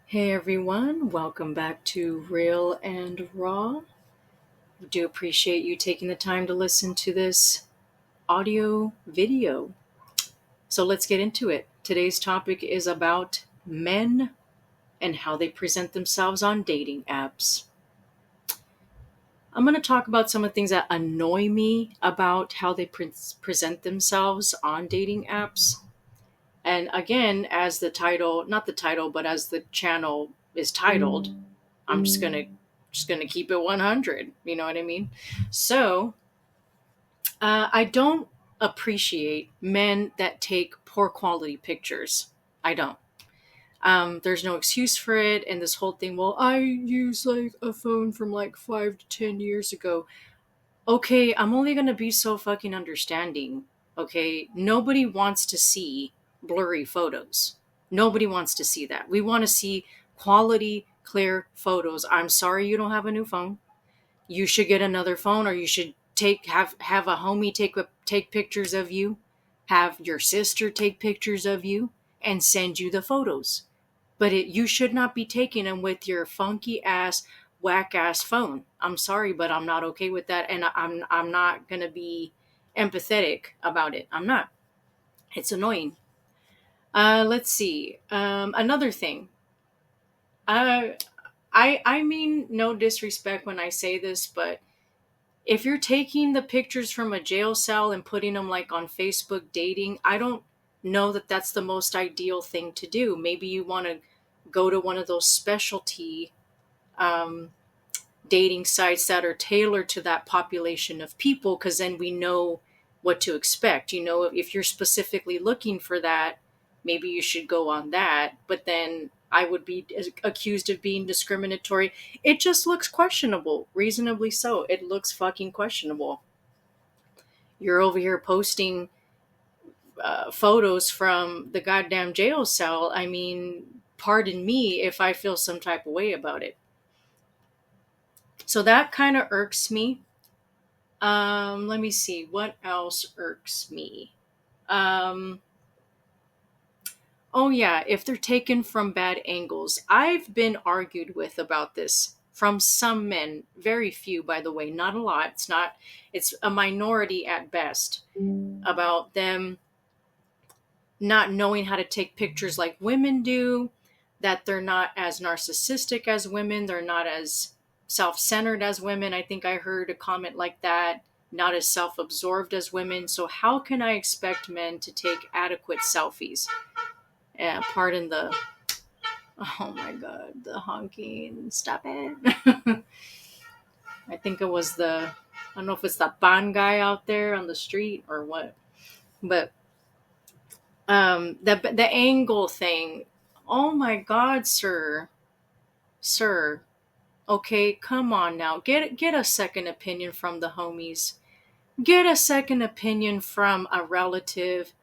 Hey everyone, welcome back to Real and Raw. I do appreciate you taking the time to listen to this audio video. So let's get into it. Today's topic is about men and how they present themselves on dating apps. I'm going to talk about some of the things that annoy me about how they present themselves on dating apps. And again, as the title, not the title, but as the channel is titled, I'm just gonna keep it 100. You know what I mean? So I don't appreciate men that take poor quality pictures. I don't. There's no excuse for it, and this whole thing. Well, I use like a phone from like 5 to 10 years ago. Okay, I'm only gonna be so fucking understanding. Okay, nobody wants to see blurry photos. Nobody wants to see that. We want to see quality, clear photos. I'm sorry you don't have a new phone. You should get another phone, or you should have a homie take pictures of you, have your sister take pictures of you, and send you the photos. But you should not be taking them with your funky ass, whack ass phone. I'm sorry, but I'm not okay with that, and I'm not gonna be empathetic about it. I'm not. It's annoying. Let's see. Another thing. Uh, I mean no disrespect when I say this, but if you're taking the pictures from a jail cell and putting them like on Facebook dating, I don't know that that's the most ideal thing to do. Maybe you want to go to one of those specialty um, dating sites that are tailored to that population of people, because then we know what to expect. You know, if you're specifically looking for that, maybe you should go on that. But then I would be accused of being discriminatory. It just looks questionable, reasonably so. It looks fucking questionable. You're over here posting photos from the goddamn jail cell. I mean, pardon me if I feel some type of way about it. So that kind of irks me. Let me see what else irks me. Um, oh yeah, if they're taken from bad angles. I've been argued with about this from some men, very few by the way, not a lot. It's a minority at best, about them not knowing how to take pictures like women do, that they're not as narcissistic as women, they're not as self-centered as women. I think I heard a comment like that, not as self-absorbed as women. So how can I expect men to take adequate selfies? Pardon the, oh my god, the honking, stop it. I think it was I don't know if it's the ban guy out there on the street or what, but the angle thing. Oh my god, sir, okay, come on now, get a second opinion from the homies, get a second opinion from a relative.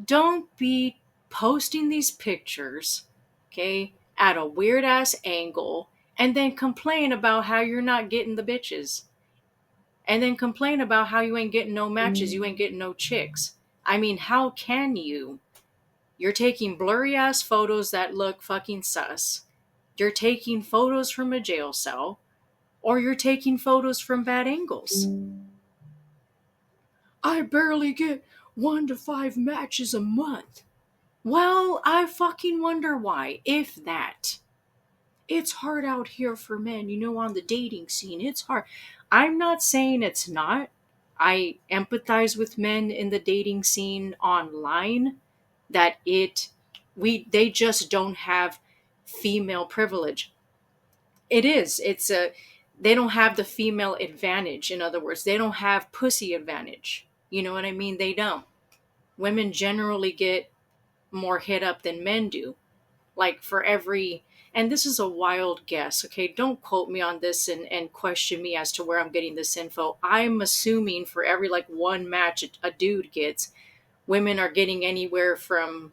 Don't be posting these pictures, okay, at a weird ass angle, and then complain about how you're not getting the bitches, and then complain about how you ain't getting no matches, you ain't getting no chicks. I mean, how can you? You're taking blurry ass photos that look fucking sus. You're taking photos from a jail cell, or you're taking photos from bad angles. I barely get 1 to 5 matches a month. Well, I fucking wonder why, if that. It's hard out here for men, on the dating scene. It's hard. I'm not saying it's not. I empathize with men in the dating scene online, that they just don't have female privilege. They don't have the female advantage. In other words, they don't have pussy advantage. You know what I mean? They don't. Women generally get more hit up than men do. Like for every, and this is a wild guess, okay? Don't quote me on this and question me as to where I'm getting this info. I'm assuming for every like one match a dude gets, women are getting anywhere from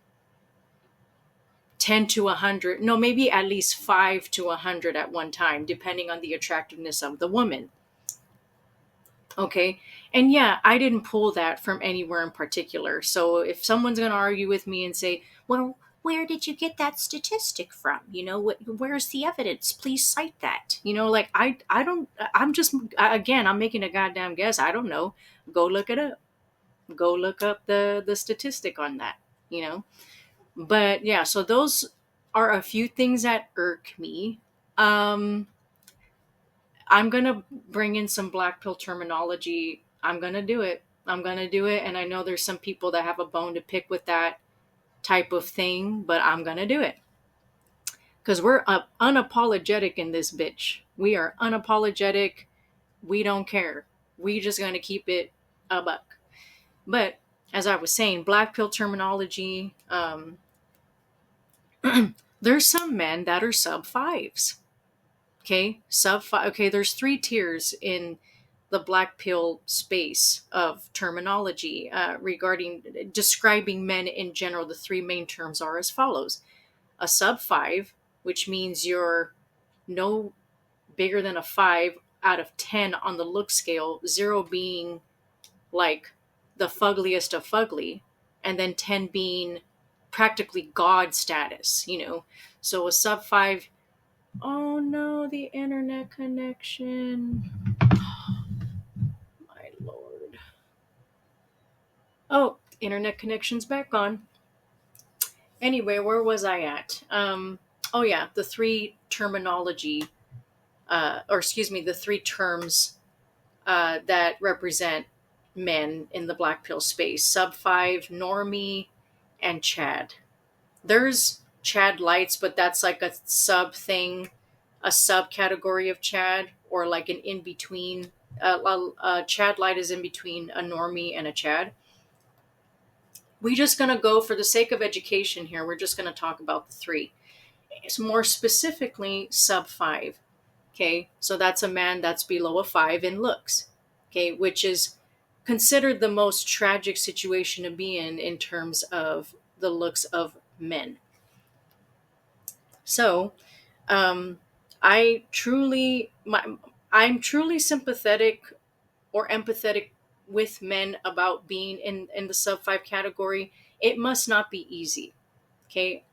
10 to 100, no, maybe at least 5 to 100 at one time, depending on the attractiveness of the woman. Okay. And yeah, I didn't pull that from anywhere in particular. So if someone's going to argue with me and say, well, where did you get that statistic from? Where's the evidence? Please cite that. Like I don't, I'm just, again, I'm making a goddamn guess. I don't know. Go look it up. Go look up the statistic on that, you know? But yeah, so those are a few things that irk me. Um, I'm gonna bring in some black pill terminology. I'm gonna do it. I'm gonna do it. And I know there's some people that have a bone to pick with that type of thing, but I'm gonna do it. Because we're unapologetic in this bitch. We are unapologetic. We don't care. We just gonna keep it a buck. But as I was saying, black pill terminology, there's some men that are sub fives. Okay, sub five. Okay, there's three tiers in the black pill space of terminology regarding describing men in general. The three main terms are as follows: a sub five, which means you're no bigger than a 5 out of 10 on the look scale, 0 being like the fuggliest of fugly, and then 10 being practically god status, So a sub 5, oh no, the internet connection. My lord. Oh, internet connection's back on. Anyway, where was I at? Oh yeah, the three terminology, the three terms that represent men in the black pill space: sub 5, normie, and Chad. There's Chad lights, but that's like a sub thing, a subcategory of Chad, or like an in between. Chad light is in between a normie and a Chad. We're just going to go, for the sake of education here, we're just going to talk about the three. It's more specifically sub 5. Okay, so that's a man that's below a 5 in looks. Okay, which is considered the most tragic situation to be in terms of the looks of men. So, I'm truly sympathetic or empathetic with men about being in the sub 5 category. It must not be easy. Okay,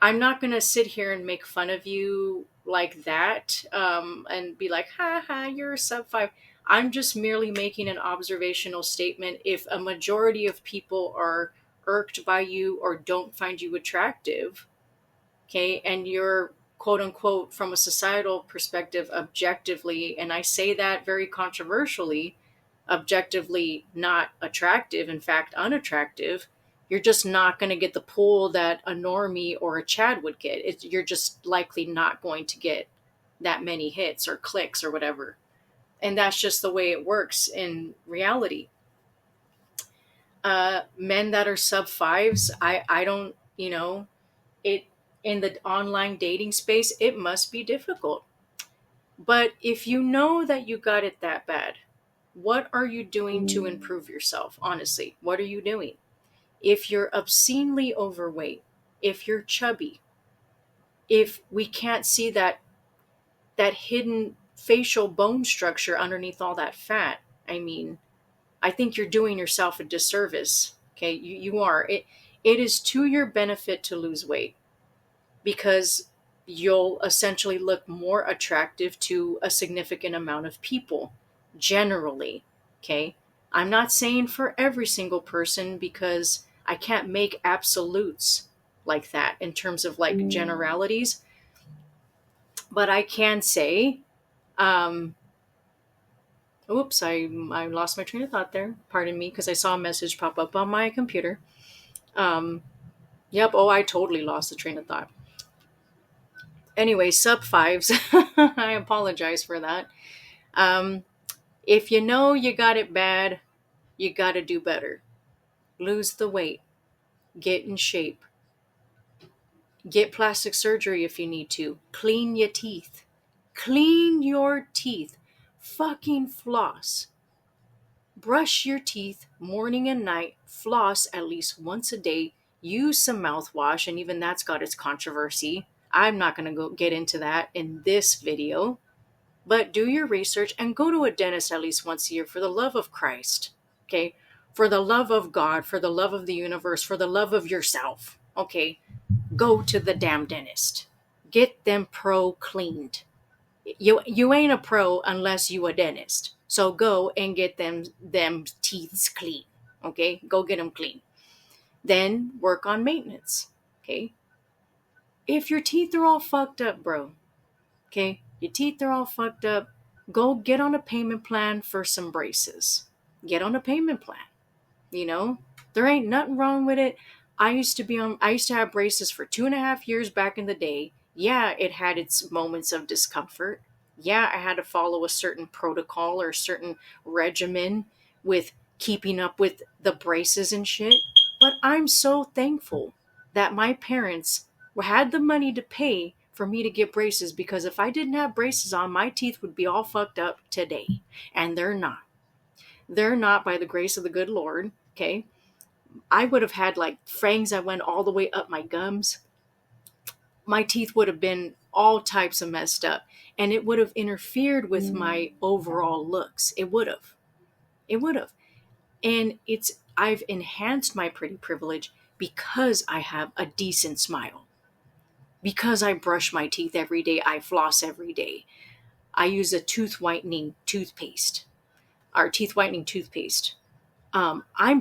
I'm not going to sit here and make fun of you like that and be like, ha ha, you're a sub 5. I'm just merely making an observational statement. If a majority of people are irked by you or don't find you attractive, okay, and you're quote unquote, from a societal perspective, objectively, and I say that very controversially, objectively not attractive, in fact, unattractive, you're just not going to get the pull that a normie or a Chad would get. You're just likely not going to get that many hits or clicks or whatever. And that's just the way it works in reality. Men that are sub 5s, I don't, it in the online dating space, it must be difficult. But if you know that you got it that bad, what are you doing to improve yourself? Honestly, what are you doing? If you're obscenely overweight, if you're chubby, if we can't see that hidden facial bone structure underneath all that fat, I think you're doing yourself a disservice. Okay, you are. It is to your benefit to lose weight, because you'll essentially look more attractive to a significant amount of people, generally. Okay, I'm not saying for every single person, because I can't make absolutes like that in terms of like generalities, but I can say, oops, I lost my train of thought there. Pardon me, because I saw a message pop up on my computer. Yep, I totally lost the train of thought. Anyway, sub 5s, I apologize for that. If you know you got it bad, you got to do better. Lose the weight. Get in shape. Get plastic surgery if you need to. Clean your teeth. Clean your teeth. Fucking floss. Brush your teeth morning and night. Floss at least once a day. Use some mouthwash, and even that's got its controversy. I'm not going to get into that in this video. But do your research and go to a dentist at least once a year, for the love of Christ. Okay? For the love of God, for the love of the universe, for the love of yourself. Okay, go to the damn dentist. Get them pro cleaned. You ain't a pro unless you a dentist. So go and get them teeths clean. Okay, go get them clean. Then work on maintenance. Okay, if your teeth are all fucked up, bro. Okay, your teeth are all fucked up. Go get on a payment plan for some braces. Get on a payment plan. You know, there ain't nothing wrong with it. I used to have braces for 2.5 years back in the day. Yeah, it had its moments of discomfort. Yeah, I had to follow a certain protocol or a certain regimen with keeping up with the braces and shit. But I'm so thankful that my parents had the money to pay for me to get braces, because if I didn't have braces on, my teeth would be all fucked up today. And they're not. They're not, by the grace of the good Lord. Okay. I would have had like fangs that went all the way up my gums. My teeth would have been all types of messed up, and it would have interfered with my overall looks. It would have. It would have. And I've enhanced my pretty privilege because I have a decent smile. Because I brush my teeth every day, I floss every day. I use a teeth whitening toothpaste. I'm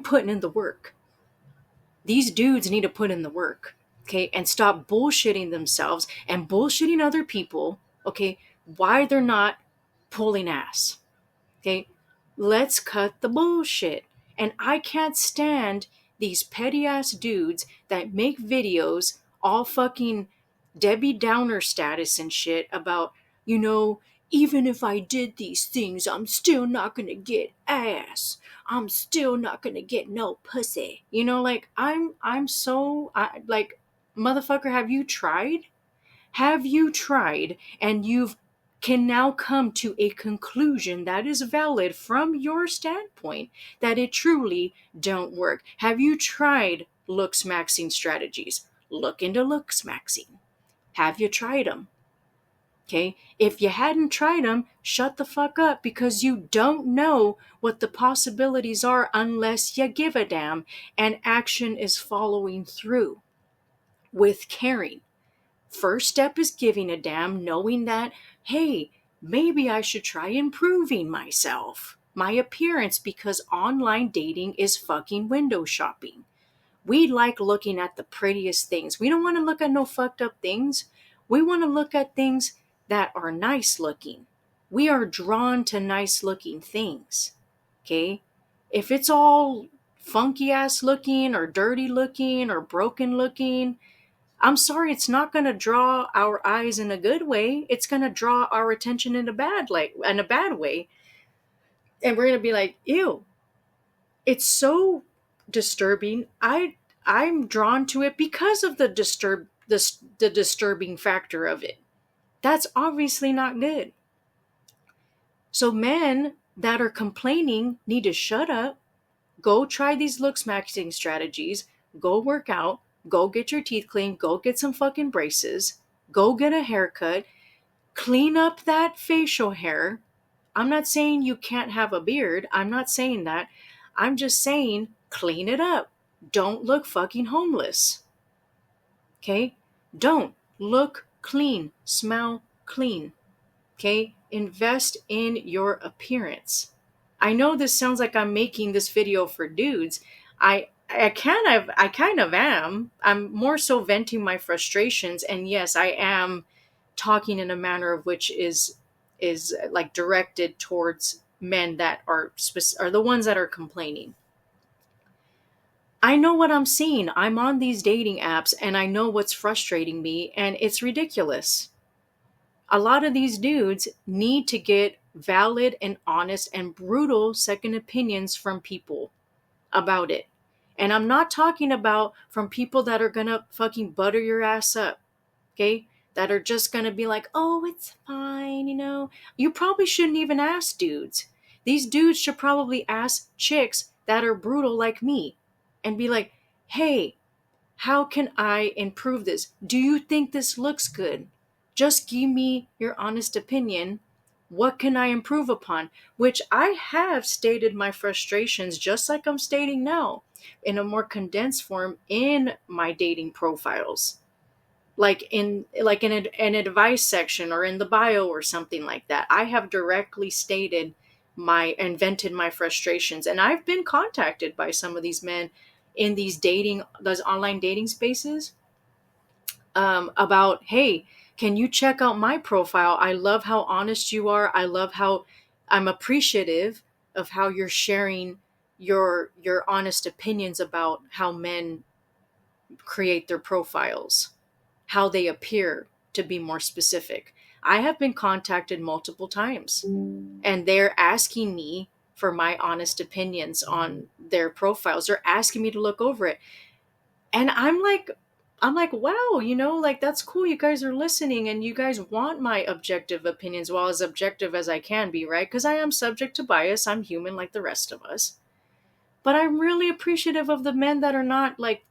putting in the work. These dudes need to put in the work, okay, and stop bullshitting themselves and bullshitting other people, okay, why they're not pulling ass, okay? Let's cut the bullshit. And I can't stand these petty ass dudes that make videos all fucking Debbie Downer status and shit about, even if I did these things, I'm still not gonna get ass. I'm still not gonna get no pussy. Like I'm so like, motherfucker, have you tried? Have you tried and you've can now come to a conclusion that is valid from your standpoint that it truly don't work? Have you tried looks maxing strategies? Look into looks maxing. Have you tried them? Okay. If you hadn't tried them, shut the fuck up, because you don't know what the possibilities are unless you give a damn and action is following through with caring. First step is giving a damn, knowing that, hey, maybe I should try improving myself, my appearance, because online dating is fucking window shopping. We like looking at the prettiest things. We don't want to look at no fucked up things. We want to look at things that are nice looking. We are drawn to nice looking things. Okay? If it's all funky ass looking or dirty looking or broken looking, I'm sorry, it's not going to draw our eyes in a good way. It's going to draw our attention in a bad way. And we're going to be like, ew. It's so disturbing. I'm drawn to it because of the disturbing factor of it. That's obviously not good. So men that are complaining need to shut up. Go try these looks maxing strategies. Go work out. Go get your teeth cleaned. Go get some fucking braces. Go get a haircut. Clean up that facial hair. I'm not saying you can't have a beard. I'm not saying that. I'm just saying clean it up. Don't look fucking homeless. Okay? Don't look clean. Smell clean. Okay? Invest in your appearance. I know this sounds like I'm making this video for dudes. I kind of am. I'm more so venting my frustrations, and yes, I am talking in a manner of which is like directed towards men that are the ones that are complaining. I know what I'm seeing. I'm on these dating apps and I know what's frustrating me, and it's ridiculous. A lot of these dudes need to get valid and honest and brutal second opinions from people about it. And I'm not talking about from people that are gonna fucking butter your ass up, okay? That are just gonna be like, oh, it's fine, You probably shouldn't even ask dudes. These dudes should probably ask chicks that are brutal like me and be like, hey, how can I improve this? Do you think this looks good? Just give me your honest opinion What can I improve upon? Which I have stated my frustrations just like I'm stating now in a more condensed form in my dating profiles. Like in an advice section or in the bio or something like that. I have directly stated my and vented my frustrations, and I've been contacted by some of these men in those online dating spaces, about, hey, can you check out my profile? I love how honest you are. I love how I'm appreciative of how you're sharing your honest opinions about how men create their profiles, how they appear, to be more specific. I have been contacted multiple times, and they're asking me for my honest opinions on their profiles. They're asking me to look over it. And I'm like, wow, like, that's cool. You guys are listening and you guys want my objective opinions, well, as objective as I can be, right? Because I am subject to bias. I'm human like the rest of us. But I'm really appreciative of the men that are not, like,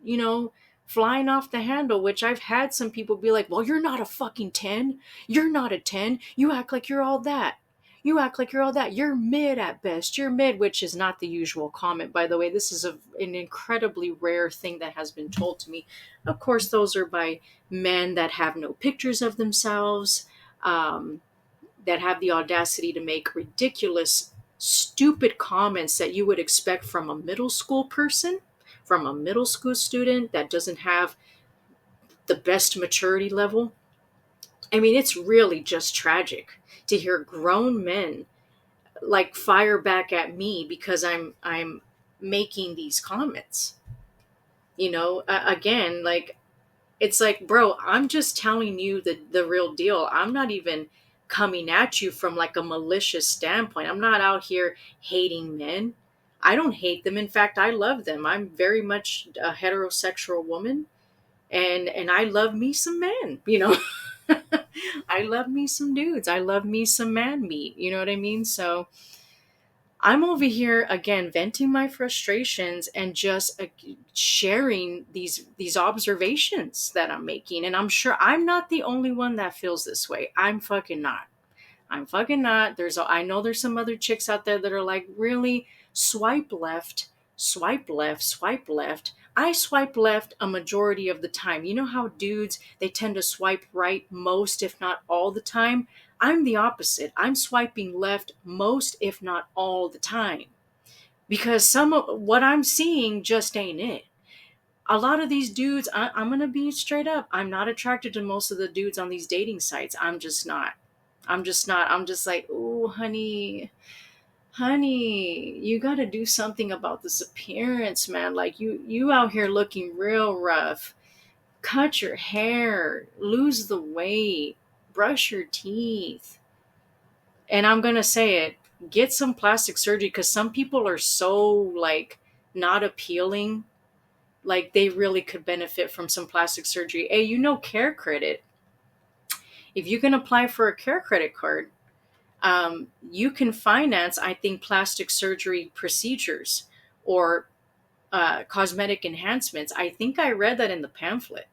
you know, flying off the handle, which I've had some people be like, well, you're not a fucking 10. You're not a 10. You act like you're all that. You act like you're all that. You're mid at best. You're mid, which is not the usual comment, by the way. This is an incredibly rare thing that has been told to me. Of course, those are by men that have no pictures of themselves, um, that have the audacity to make ridiculous, stupid comments that you would expect from a middle school person, from a middle school student that doesn't have the best maturity level. I mean, it's really just tragic to hear grown men like fire back at me because I'm making these comments. Again, like, it's like, bro, I'm just telling you the real deal. I'm not even coming at you from like a malicious standpoint. I'm not out here hating men. I don't hate them. In fact, I love them. I'm very much a heterosexual woman, and I love me some men. I love me some dudes. I love me some man meat. You know what I mean? So I'm over here again venting my frustrations and just sharing these observations that I'm making, and I'm sure I'm not the only one that feels this way. I'm fucking not. I'm fucking not. I know there's some other chicks out there that are like, really, swipe left, swipe left, swipe left. I swipe left a majority of the time. You know how dudes, they tend to swipe right most, if not all the time? I'm the opposite. I'm swiping left most, if not all the time. Because some of what I'm seeing just ain't it. A lot of these dudes, I'm going to be straight up. I'm not attracted to most of the dudes on these dating sites. I'm just not. I'm just not. I'm just like, oh, honey, you got to do something about this appearance, man. Like, you out here looking real rough. Cut your hair, lose the weight, brush your teeth. And I'm going to say it, get some plastic surgery, because some people are so, like, not appealing. Like, they really could benefit from some plastic surgery. Hey, care credit. If you can apply for a care credit card, you can finance, I think, plastic surgery procedures or cosmetic enhancements. I think I read that in the pamphlet.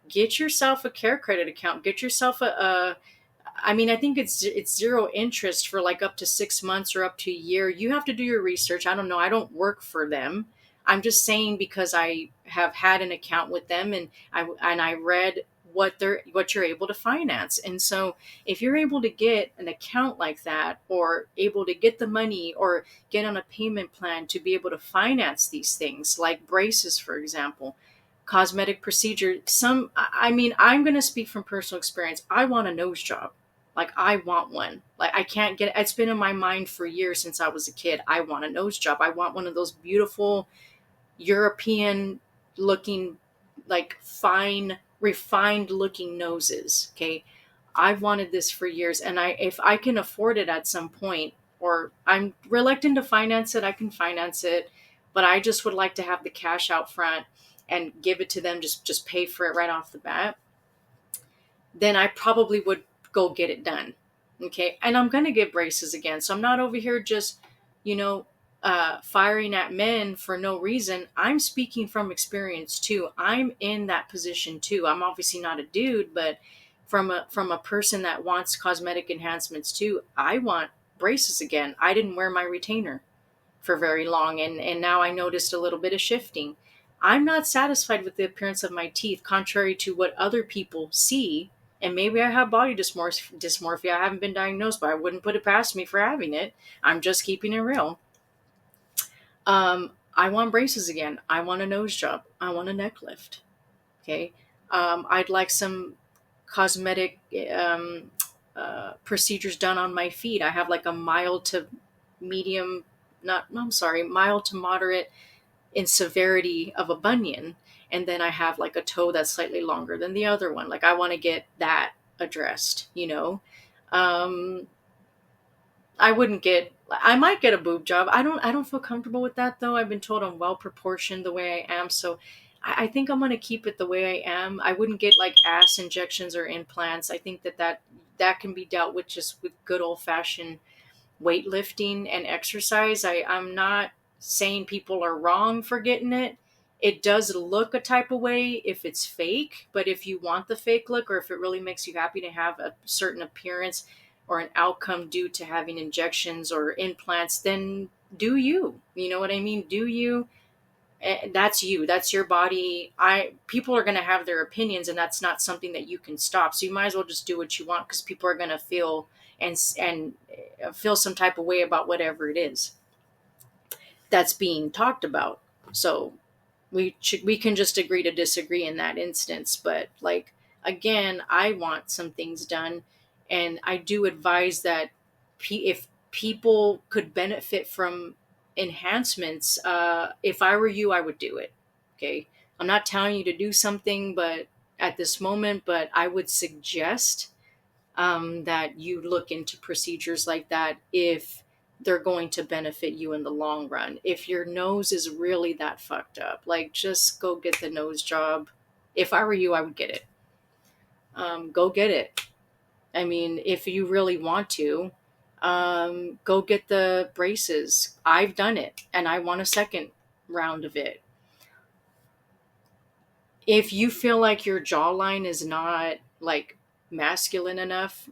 Get yourself a care credit account. Get yourself I mean, I think it's zero interest for like up to 6 months or up to a year. You have to do your research. I don't know. I don't work for them. I'm just saying because I have had an account with them, and I read what you're able to finance. And so if you're able to get an account like that, or able to get the money or get on a payment plan to be able to finance these things like braces, for example, cosmetic procedure, I mean, I'm going to speak from personal experience. I want a nose job. Like, I want one. Like, I can't get it's been in my mind for years since I was a kid. I want a nose job. I want one of those beautiful European looking, like, fine, refined looking noses. Okay. I've wanted this for years, and if I can afford it at some point, or I'm reluctant to finance it, I can finance it, but I just would like to have the cash out front and give it to them, just pay for it right off the bat. Then I probably would go get it done. Okay. And I'm going to get braces again. So I'm not over here just, you know, firing at men for no reason. I'm speaking from experience too. I'm in that position too. I'm obviously not a dude, but from a person that wants cosmetic enhancements too. I want braces again. I didn't wear my retainer for very long, and now I noticed a little bit of shifting. I'm not satisfied with the appearance of my teeth, contrary to what other people see. And maybe I have body dysmorphia. I haven't been diagnosed, but I wouldn't put it past me for having it. I'm just keeping it real. I want braces again. I want a nose job. I want a neck lift. Okay. I'd like some cosmetic procedures done on my feet. I have like a mild to medium, mild to moderate in severity of a bunion. And then I have like a toe that's slightly longer than the other one. Like I want to get that addressed, you know. Um, I might get a boob job. I don't feel comfortable with that though. I've been told I'm well proportioned the way I am. So I think I'm gonna keep it the way I am. I wouldn't get like ass injections or implants. I think that can be dealt with just with good old fashioned weightlifting and exercise. I'm not saying people are wrong for getting it. It does look a type of way if it's fake, but if you want the fake look or if it really makes you happy to have a certain appearance or an outcome due to having injections or implants, then do you. You know what I mean? Do you? That's you. That's your body. I People are going to have their opinions, and that's not something that you can stop. So you might as well just do what you want, because people are going to feel and feel some type of way about whatever it is that's being talked about. So we can just agree to disagree in that instance. But like, again, I want some things done, and I do advise that if people could benefit from enhancements, if I were you, I would do it. Okay, I'm not telling you to do something, but at this moment, but I would suggest that you look into procedures like that if they're going to benefit you in the long run. If your nose is really that fucked up, like just go get the nose job. If I were you, I would get it. Go get it. I mean, if you really want to, go get the braces. I've done it and I want a second round of it. If you feel like your jawline is not like masculine enough,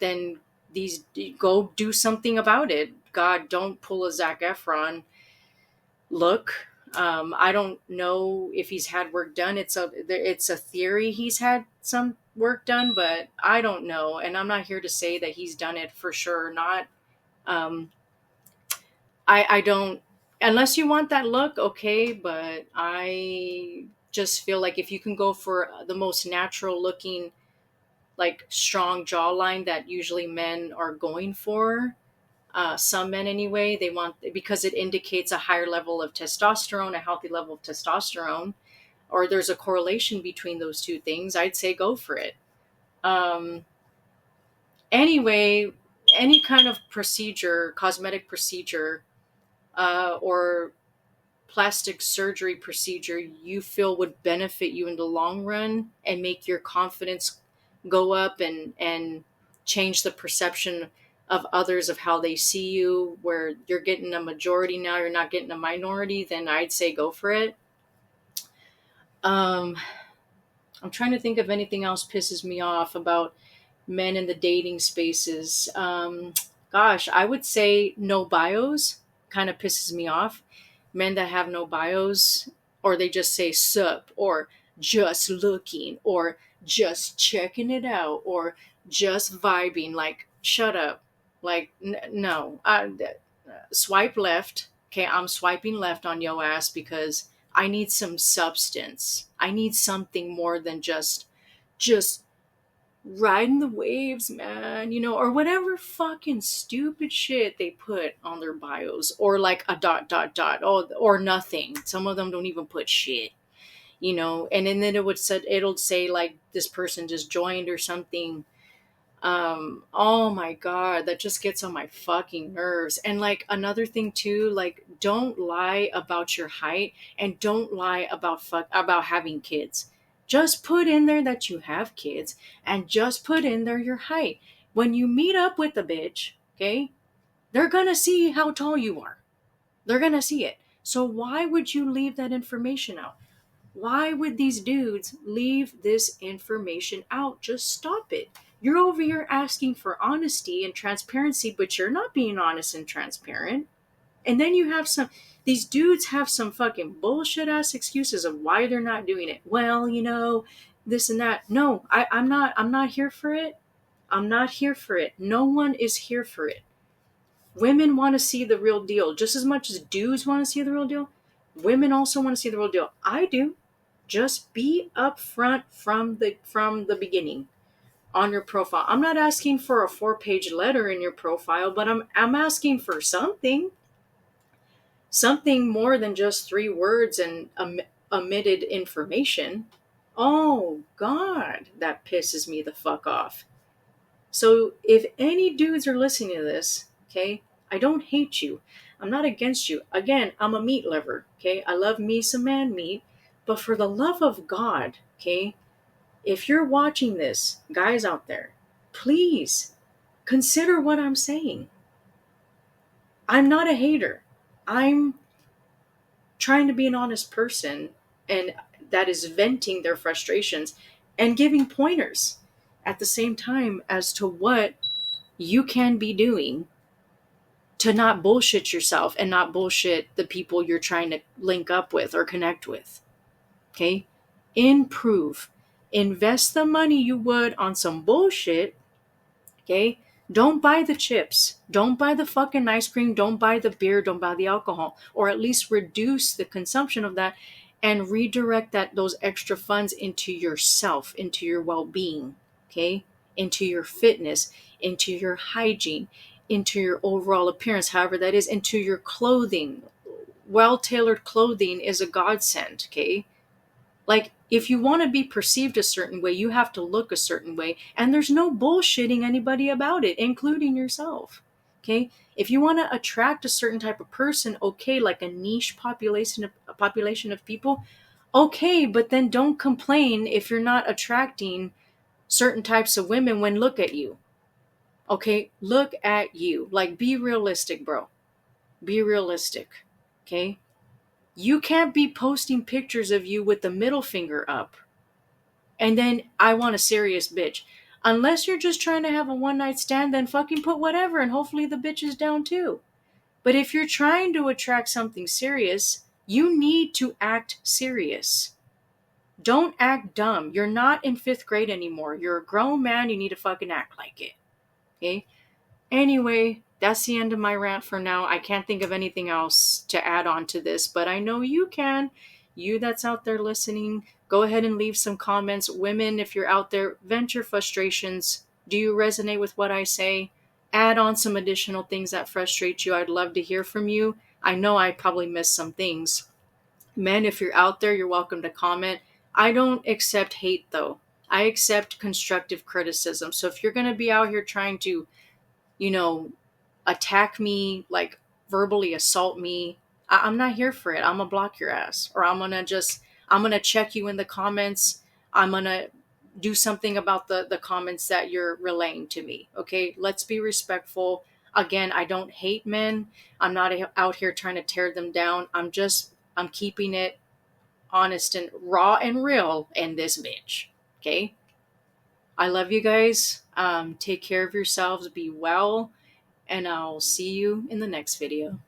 then these go do something about it. God, don't pull a Zac Efron look. I don't know if he's had work done. It's a theory he's had some work done, but I don't know, and I'm not here to say that he's done it for sure or not. Um, I don't, unless you want that look, okay, but I just feel like if you can go for the most natural looking, like strong jawline that usually men are going for, some men anyway, they want, because it indicates a higher level of testosterone, a healthy level of testosterone, or there's a correlation between those two things. I'd say go for it. um, anyway, any kind of procedure, cosmetic procedure, or plastic surgery procedure you feel would benefit you in the long run and make your confidence go up, and change the perception of others of how they see you, where you're getting a majority now, you're not getting a minority, then I'd say go for it. um I'm trying to think of anything else pisses me off about men in the dating spaces. Gosh, I would say no bios kind of pisses me off. Men that have no bios, or they just say sup, or just looking, or just checking it out, or just vibing. Like, shut up. Like, no. Swipe left. Okay, I'm swiping left on yo ass because I need some substance. I need something more than just riding the waves, man, or whatever fucking stupid shit they put on their bios, or like a dot dot dot, or nothing. Some of them don't even put shit, and then it'll say like this person just joined or something. Oh my god, that just gets on my fucking nerves. And like another thing too, like don't lie about your height, and don't lie about having kids. Just put in there that you have kids, and just put in there your height. When you meet up with the bitch, okay, they're gonna see how tall you are. They're gonna see it. So why would you leave that information out? Why would these dudes leave this information out? Just stop it. You're over here asking for honesty and transparency, but you're not being honest and transparent. And then you have these dudes have some fucking bullshit ass excuses of why they're not doing it. Well, this and that. No, I'm not here for it. I'm not here for it. No one is here for it. Women want to see the real deal just as much as dudes want to see the real deal. Women also want to see the real deal. I do. Just be upfront from the beginning on your profile. I'm not asking for a 4-page letter in your profile, but I'm asking for something more than just 3 words and omitted information. Oh God, that pisses me the fuck off. So if any dudes are listening to this, okay, I don't hate you. I'm not against you. Again, I'm a meat lover, okay? I love me some man meat. But for the love of God, okay, if you're watching this, guys out there, please consider what I'm saying. I'm not a hater. I'm trying to be an honest person, and that is venting their frustrations and giving pointers at the same time as to what you can be doing to not bullshit yourself and not bullshit the people you're trying to link up with or connect with. Okay? Improve. Invest the money you would on some bullshit. Okay? Don't buy the chips. Don't buy the fucking ice cream. Don't buy the beer. Don't buy the alcohol. Or at least reduce the consumption of that and redirect those extra funds into yourself, into your well-being. Okay? Into your fitness, into your hygiene, into your overall appearance, however that is, into your clothing. Well-tailored clothing is a godsend. Okay? Like, if you want to be perceived a certain way, you have to look a certain way. And there's no bullshitting anybody about it, including yourself. Okay? If you want to attract a certain type of person, okay, like a niche population of people, okay, but then don't complain if you're not attracting certain types of women when look at you. Okay? Look at you. Like, be realistic, bro. Be realistic. Okay? You can't be posting pictures of you with the middle finger up. And then, I want a serious bitch. Unless you're just trying to have a one-night stand, then fucking put whatever and hopefully the bitch is down too. But if you're trying to attract something serious, you need to act serious. Don't act dumb. You're not in 5th grade anymore. You're a grown man. You need to fucking act like it. Okay? Anyway, that's the end of my rant for now. I can't think of anything else to add on to this, but I know you can. You that's out there listening, go ahead and leave some comments. Women, if you're out there, vent your frustrations. Do you resonate with what I say? Add on some additional things that frustrate you. I'd love to hear from you. I know I probably missed some things. Men, if you're out there, you're welcome to comment. I don't accept hate, though. I accept constructive criticism. So if you're going to be out here trying to attack me, like verbally assault me, I'm not here for it. I'm gonna block your ass, or I'm gonna check you in the comments. I'm gonna do something about the comments that you're relaying to me. Okay, let's be respectful. Again, I don't hate men. I'm not out here trying to tear them down. I'm keeping it honest and raw and real in this bitch. Okay, I love you guys. Take care of yourselves. Be well. And I'll see you in the next video.